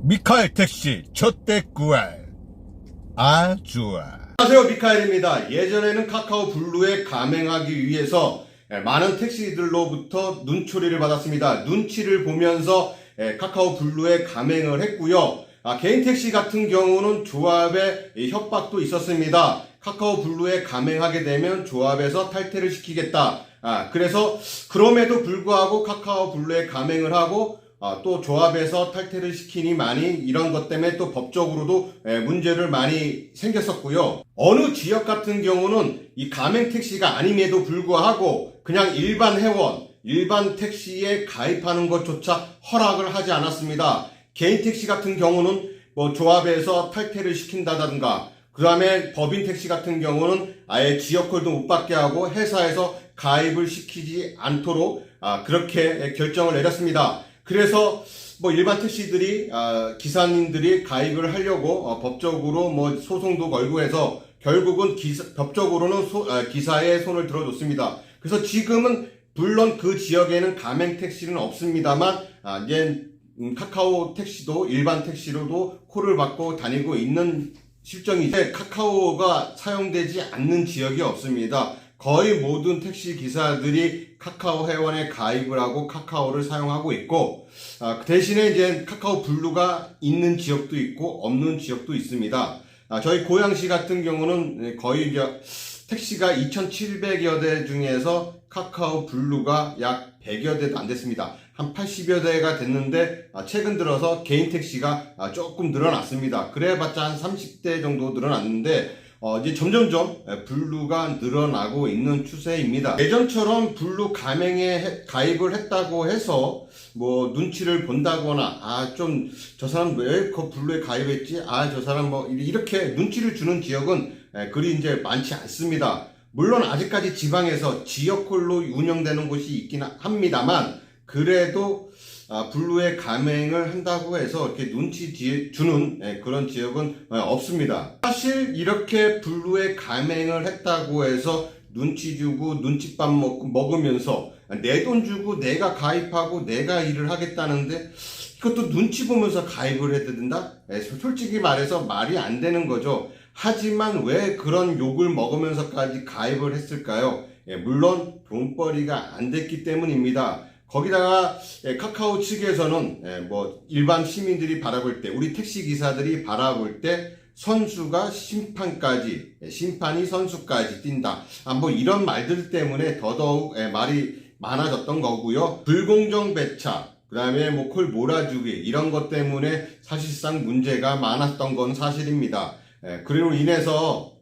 미카엘 택시 첫대 구할. 아 좋아. 안녕하세요, 미카엘입니다. 예전에는 카카오 블루에 가맹하기 위해서 많은 택시들로부터 눈초리를 받았습니다. 눈치를 보면서 카카오 블루에 가맹을 했고요. 개인 택시 같은 경우는 조합에 협박도 있었습니다. 카카오 블루에 가맹하게 되면 조합에서 탈퇴를 시키겠다. 그래서 그럼에도 불구하고 카카오 블루에 가맹을 하고 또 조합에서 탈퇴를 시키니 많이 이런 것 때문에 또 법적으로도 문제를 많이 생겼었고요. 어느 지역 같은 경우는 이 가맹 택시가 아님에도 불구하고 그냥 일반 회원, 일반 택시에 가입하는 것조차 허락을 하지 않았습니다. 개인 택시 같은 경우는 뭐 조합에서 탈퇴를 시킨다든가, 그 다음에 법인 택시 같은 경우는 아예 지역콜도 못 받게 하고 회사에서 가입을 시키지 않도록 그렇게 결정을 내렸습니다. 그래서 뭐 일반 택시들이 기사님들이 가입을 하려고 법적으로 뭐 소송도 걸고 해서 결국은 법적으로는 기사의 손을 들어줬습니다. 그래서 지금은 물론 그 지역에는 가맹 택시는 없습니다만 이제 카카오 택시도 일반 택시로도 콜을 받고 다니고 있는 실정이지, 카카오가 사용되지 않는 지역이 없습니다. 거의 모든 택시 기사들이 카카오 회원에 가입을 하고 카카오를 사용하고 있고, 대신에 이제 카카오 블루가 있는 지역도 있고 없는 지역도 있습니다. 저희 고양시 같은 경우는 거의 이제 택시가 2,700여 대 중에서 카카오 블루가 약 100여 대도 안 됐습니다. 한 80여 대가 됐는데 최근 들어서 개인 택시가 조금 늘어났습니다. 그래봤자 한 30대 정도 늘어났는데 이제 점점점 블루가 늘어나고 있는 추세입니다. 예전처럼 블루 가맹에 가입을 했다고 해서 뭐 눈치를 본다거나 좀 저 사람 왜 그 블루에 가입했지? 저 사람 뭐 이렇게 눈치를 주는 지역은 그리 이제 많지 않습니다. 물론 아직까지 지방에서 지역콜로 운영되는 곳이 있긴 합니다만, 그래도 블루에 가맹을 한다고 해서 이렇게 눈치 주는 그런 지역은 없습니다. 사실 이렇게 블루에 가맹을 했다고 해서 눈치 주고 눈칫밥 먹으면서 내 돈 주고 내가 가입하고 내가 일을 하겠다는데 이것도 눈치 보면서 가입을 해야 된다? 솔직히 말해서 말이 안 되는 거죠. 하지만 왜 그런 욕을 먹으면서까지 가입을 했을까요? 물론 돈벌이가 안 됐기 때문입니다. 거기다가 카카오 측에서는 뭐 일반 시민들이 바라볼 때, 우리 택시 기사들이 바라볼 때 선수가 심판까지, 심판이 선수까지 뛴다, 뭐 이런 말들 때문에 더더욱 말이 많아졌던 거고요. 불공정 배차, 그 다음에 뭐 콜 몰아주기, 이런 것 때문에 사실상 문제가 많았던 건 사실입니다. 그리고 인해서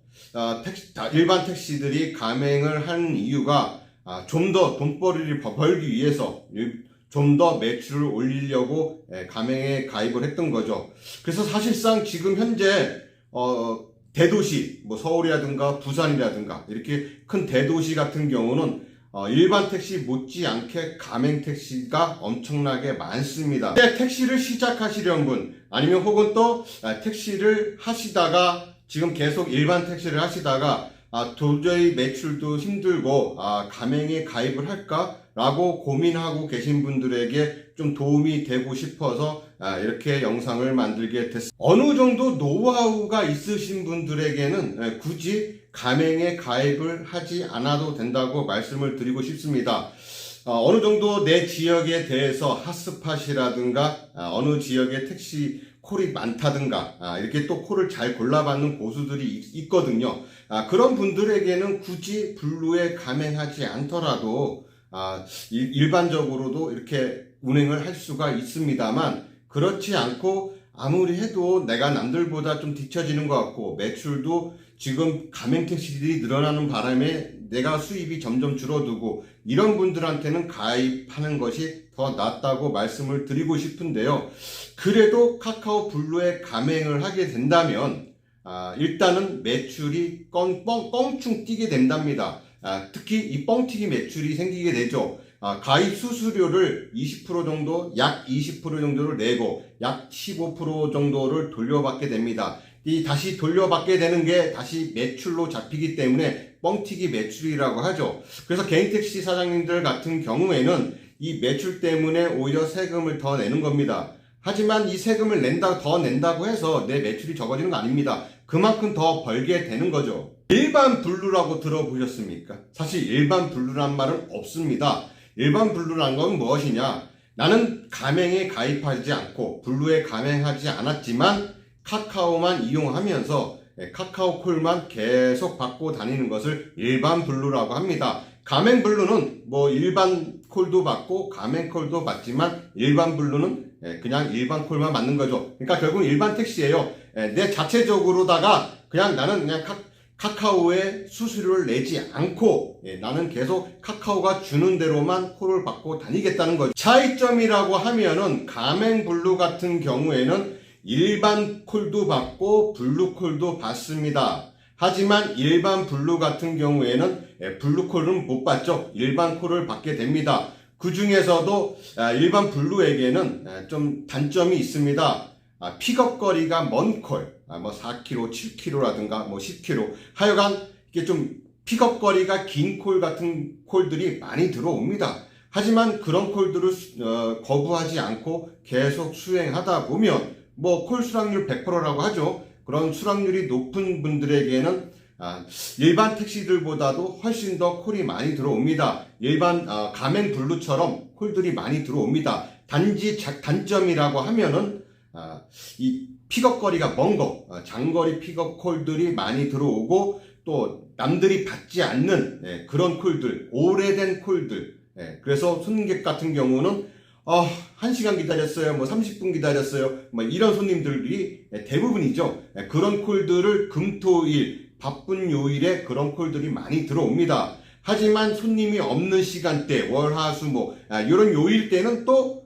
일반 택시들이 가맹을 한 이유가 좀 더 돈벌이를 벌기 위해서 좀 더 매출을 올리려고 가맹에 가입을 했던 거죠. 그래서 사실상 지금 현재 대도시, 뭐 서울이라든가 부산이라든가 이렇게 큰 대도시 같은 경우는 일반 택시 못지않게 가맹 택시가 엄청나게 많습니다. 택시를 시작하시려는 분, 아니면 혹은 또 택시를 하시다가 지금 계속 일반 택시를 하시다가 도저히 매출도 힘들고 가맹에 가입을 할까? 라고 고민하고 계신 분들에게 좀 도움이 되고 싶어서 이렇게 영상을 만들게 됐습니다. 어느 정도 노하우가 있으신 분들에게는 굳이 가맹에 가입을 하지 않아도 된다고 말씀을 드리고 싶습니다. 어느 정도 내 지역에 대해서 핫스팟이라든가 어느 지역에 택시 콜이 많다든가 이렇게 또 콜을 잘 골라받는 고수들이 있거든요. 그런 분들에게는 굳이 블루에 가맹하지 않더라도 일반적으로도 이렇게 운행을 할 수가 있습니다만, 그렇지 않고 아무리 해도 내가 남들보다 좀 뒤처지는 것 같고 매출도 지금 가맹 택시들이 늘어나는 바람에 내가 수입이 점점 줄어들고, 이런 분들한테는 가입하는 것이 더 낫다고 말씀을 드리고 싶은데요. 그래도 카카오 블루에 가맹을 하게 된다면 일단은 매출이 뻥충 뛰게 된답니다. 특히 이 뻥튀기 매출이 생기게 되죠. 가입 수수료를 20% 정도, 약 20% 정도를 내고 약 15% 정도를 돌려받게 됩니다. 이 다시 돌려받게 되는 게 다시 매출로 잡히기 때문에 뻥튀기 매출이라고 하죠. 그래서 개인 택시 사장님들 같은 경우에는 이 매출 때문에 오히려 세금을 더 내는 겁니다. 하지만 이 세금을 더 낸다고 해서 내 매출이 적어지는 거 아닙니다. 그만큼 더 벌게 되는 거죠. 일반 분류라고 들어보셨습니까? 사실 일반 분류란 말은 없습니다. 일반 분류란 건 무엇이냐? 나는 가맹에 가입하지 않고 분류에 가맹하지 않았지만 카카오만 이용하면서 카카오 콜만 계속 받고 다니는 것을 일반 분류라고 합니다. 가맹 분류는 뭐 일반 콜도 받고 가맹 콜도 받지만 일반 분류는 그냥 일반 콜만 받는 거죠. 그러니까 결국 일반 택시예요. 내 자체적으로다가 그냥 나는 그냥 카카오에 수수료를 내지 않고 나는 계속 카카오가 주는 대로만 콜을 받고 다니겠다는 거죠. 차이점이라고 하면은 가맹 분류 같은 경우에는 일반 콜도 받고 블루 콜도 받습니다. 하지만 일반 블루 같은 경우에는 블루 콜은 못 받죠. 일반 콜을 받게 됩니다. 그 중에서도 일반 블루에게는 좀 단점이 있습니다. 픽업 거리가 먼 콜, 뭐 4km, 7km라든가 뭐 10km, 하여간 이게 좀 픽업 거리가 긴 콜 같은 콜들이 많이 들어옵니다. 하지만 그런 콜들을 거부하지 않고 계속 수행하다 보면 뭐 콜 수락률 100%라고 하죠. 그런 수락률이 높은 분들에게는 일반 택시들보다도 훨씬 더 콜이 많이 들어옵니다. 일반 가맹 블루처럼 콜들이 많이 들어옵니다. 단지 단점이라고 하면은 이 픽업 거리가 먼 거, 장거리 픽업 콜들이 많이 들어오고 또 남들이 받지 않는 그런 콜들, 오래된 콜들. 그래서 손님객 같은 경우는 1시간 기다렸어요, 뭐 30분 기다렸어요, 뭐 이런 손님들이 대부분이죠. 그런 콜들을 금토일 바쁜 요일에 그런 콜들이 많이 들어옵니다. 하지만 손님이 없는 시간대, 월화수목 이런 요일 때는 또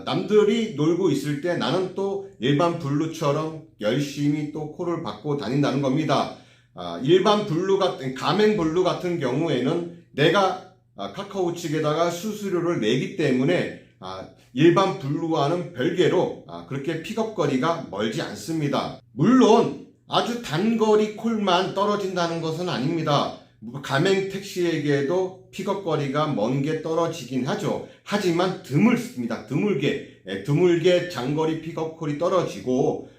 남들이 놀고 있을 때 나는 또 일반 블루처럼 열심히 또 콜을 받고 다닌다는 겁니다. 일반 블루 같은, 가맹 블루 같은 경우에는 내가 카카오 측에다가 수수료를 내기 때문에 일반 블루와는 별개로 그렇게 픽업 거리가 멀지 않습니다. 물론 아주 단거리 콜만 떨어진다는 것은 아닙니다. 가맹 택시에게도 픽업 거리가 먼 게 떨어지긴 하죠. 하지만 드물습니다. 드물게 장거리 픽업 콜이 떨어지고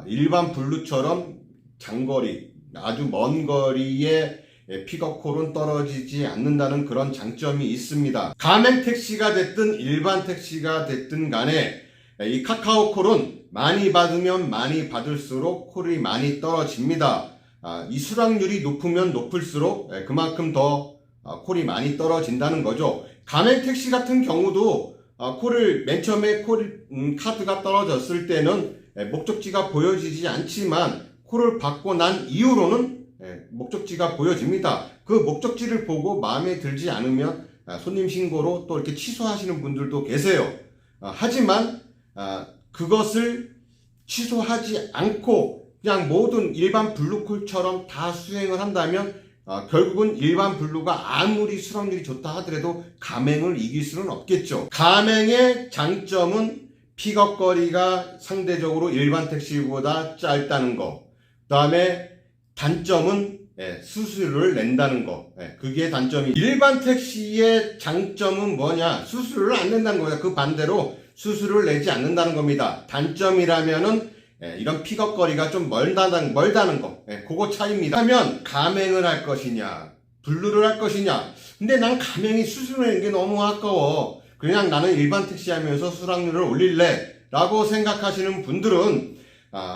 일반 블루처럼 장거리 아주 먼 거리에 픽업 콜은 떨어지지 않는다는 그런 장점이 있습니다. 가맹 택시가 됐든 일반 택시가 됐든 간에 이 카카오 콜은 많이 받으면 많이 받을수록 콜이 많이 떨어집니다. 이 수락률이 높으면 높을수록 그만큼 더 콜이 많이 떨어진다는 거죠. 가맹 택시 같은 경우도 콜을 맨 처음에 카드가 떨어졌을 때는 목적지가 보여지지 않지만 콜을 받고 난 이후로는 목적지가 보여집니다. 그 목적지를 보고 마음에 들지 않으면 손님 신고로 또 이렇게 취소하시는 분들도 계세요. 하지만 그것을 취소하지 않고 그냥 모든 일반 블루콜처럼 다 수행을 한다면 결국은 일반 블루가 아무리 수락률이 좋다 하더라도 가맹을 이길 수는 없겠죠. 가맹의 장점은 픽업 거리가 상대적으로 일반 택시보다 짧다는 거. 그 다음에 단점은 수수료를 낸다는 거. 그게 단점이. 일반 택시의 장점은 뭐냐? 수수료를 안 낸다는 거예요. 그 반대로 수수료를 내지 않는다는 겁니다. 단점이라면은 이런 픽업 거리가 좀 멀다는 거. 그거 차이입니다. 하면 가맹을 할 것이냐, 블루를 할 것이냐. 근데 난 가맹이 수수료 내는 게 너무 아까워. 그냥 나는 일반 택시 하면서 수락률을 올릴래. 라고 생각하시는 분들은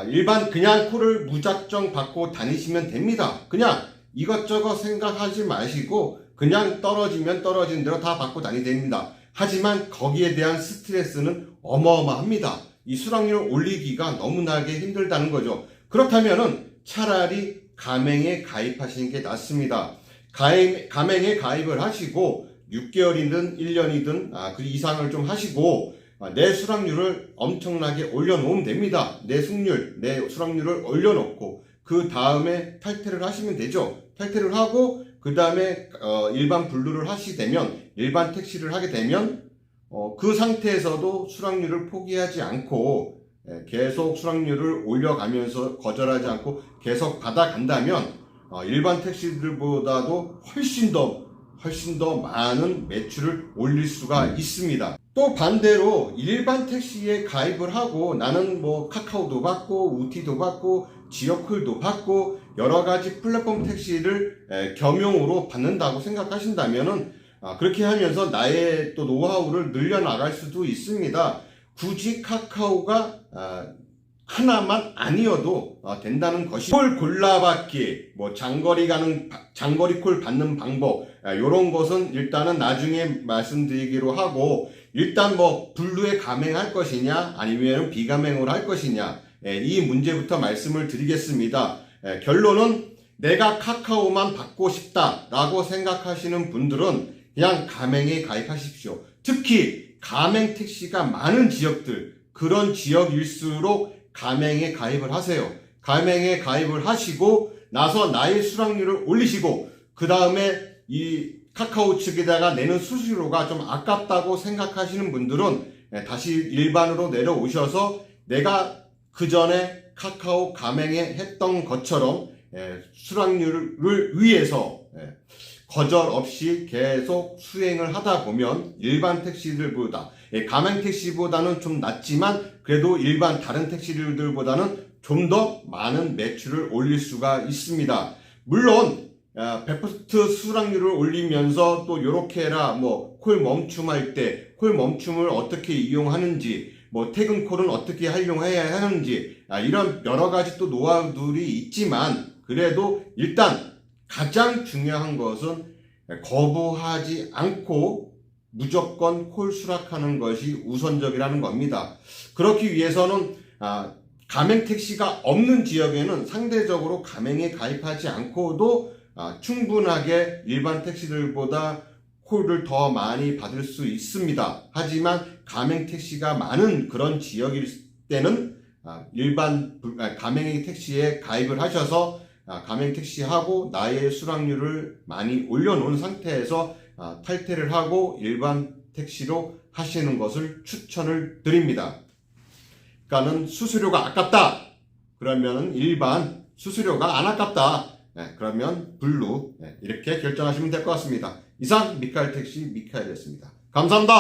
일반 그냥 콜을 무작정 받고 다니시면 됩니다. 그냥 이것저것 생각하지 마시고 그냥 떨어지면 떨어진 대로 다 받고 다니면 됩니다. 하지만 거기에 대한 스트레스는 어마어마합니다. 이 수락률을 올리기가 너무나게 힘들다는 거죠. 그렇다면은 차라리 가맹에 가입하시는 게 낫습니다. 가맹에 가입을 하시고 6개월이든 1년이든 그 이상을 좀 하시고 내 수락률을 엄청나게 올려놓으면 됩니다. 내 수락률을 올려놓고 그 다음에 탈퇴를 하시면 되죠. 탈퇴를 하고 그 다음에 일반 분류를 하시되면 일반 택시를 하게 되면 그 상태에서도 수락률을 포기하지 않고 계속 수락률을 올려가면서 거절하지 않고 계속 받아간다면 일반 택시들보다도 훨씬 더 많은 매출을 올릴 수가 있습니다. 또 반대로 일반 택시에 가입을 하고 나는 뭐 카카오도 받고 우티도 받고 지역클도 받고 여러 가지 플랫폼 택시를 겸용으로 받는다고 생각하신다면은 그렇게 하면서 나의 또 노하우를 늘려나갈 수도 있습니다. 굳이 카카오가 하나만 아니어도 된다는 것이 콜 골라받기, 뭐 장거리 콜 받는 방법, 요런 것은 일단은 나중에 말씀드리기로 하고, 일단 뭐 블루에 가맹할 것이냐 아니면 비가맹으로 할 것이냐, 이 문제부터 말씀을 드리겠습니다. 결론은 내가 카카오만 받고 싶다라고 생각하시는 분들은 그냥 가맹에 가입하십시오. 특히 가맹 택시가 많은 지역들, 그런 지역일수록 가맹에 가입을 하세요. 가맹에 가입을 하시고 나서 나의 수락률을 올리시고, 그 다음에 이 카카오 측에다가 내는 수수료가 좀 아깝다고 생각하시는 분들은 다시 일반으로 내려오셔서 내가 그 전에 카카오 가맹에 했던 것처럼 수락률을 위해서 거절 없이 계속 수행을 하다 보면 일반 택시들보다, 가맹 택시보다는 좀 낮지만 그래도 일반 다른 택시들보다는 좀 더 많은 매출을 올릴 수가 있습니다. 물론 100% 수락률을 올리면서 또 요렇게 해라, 뭐 콜 멈춤할 때 콜 멈춤을 어떻게 이용하는지, 뭐 퇴근 콜은 어떻게 활용해야 하는지, 이런 여러 가지 또 노하우들이 있지만, 그래도 일단 가장 중요한 것은 거부하지 않고 무조건 콜 수락하는 것이 우선적이라는 겁니다. 그렇기 위해서는 가맹 택시가 없는 지역에는 상대적으로 가맹에 가입하지 않고도 충분하게 일반 택시들보다 콜을 더 많이 받을 수 있습니다. 하지만 가맹 택시가 많은 그런 지역일 때는 가맹 택시에 가입을 하셔서 가맹 택시하고 나의 수락률을 많이 올려놓은 상태에서 탈퇴를 하고 일반 택시로 하시는 것을 추천을 드립니다. 그러니까는 수수료가 아깝다, 그러면 일반, 수수료가 안 아깝다, 그러면 블루, 이렇게 결정하시면 될 것 같습니다. 이상 미카엘 택시 미카엘이었습니다. 감사합니다.